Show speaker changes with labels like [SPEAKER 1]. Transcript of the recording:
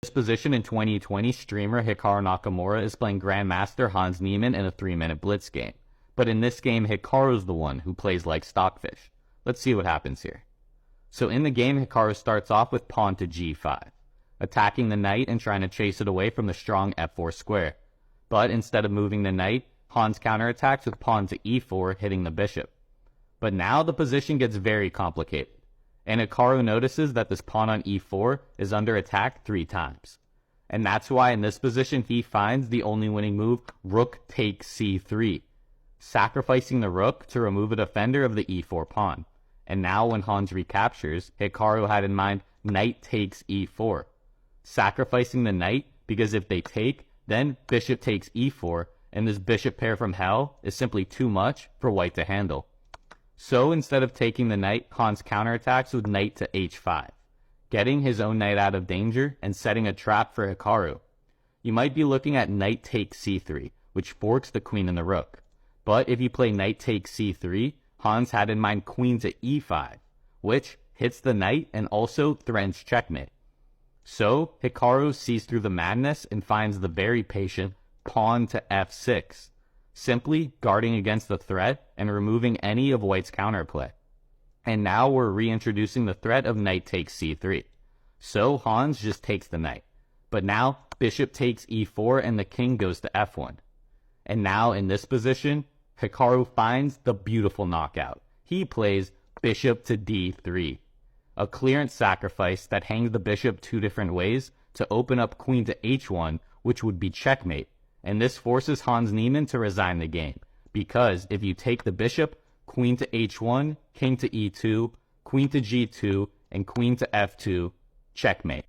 [SPEAKER 1] This position in 2020, streamer Hikaru Nakamura is playing Grandmaster Hans Niemann in a 3-minute blitz game. But in this game, Hikaru's the one who plays like Stockfish. Let's see what happens here. So in the game, Hikaru starts off with pawn to g5, attacking the knight and trying to chase it away from the strong f4 square. But instead of moving the knight, Hans counterattacks with pawn to e4, hitting the bishop. But now the position gets very complicated, and Hikaru notices that this pawn on e4 is under attack 3 times. And that's why in this position he finds the only winning move, rook takes c3, sacrificing the rook to remove a defender of the e4 pawn. And now when Hans recaptures, Hikaru had in mind knight takes e4, sacrificing the knight because if they take, then bishop takes e4, and this bishop pair from hell is simply too much for white to handle. So instead of taking the knight, Hans counterattacks with knight to h5, getting his own knight out of danger and setting a trap for Hikaru. You might be looking at knight takes c3, which forks the queen and the rook. But if you play knight takes c3, Hans had in mind queen to e5, which hits the knight and also threatens checkmate. So Hikaru sees through the madness and finds the very patient pawn to f6, simply guarding against the threat and removing any of white's counterplay. And now we're reintroducing the threat of knight takes c3. So Hans just takes the knight. But now bishop takes e4 and the king goes to f1. And now in this position, Hikaru finds the beautiful knockout. He plays bishop to d3, a clearance sacrifice that hangs the bishop 2 different ways to open up queen to h1, which would be checkmate. And this forces Hans Niemann to resign the game, because if you take the bishop, queen to h1, king to e2, queen to g2, and queen to f2, checkmate.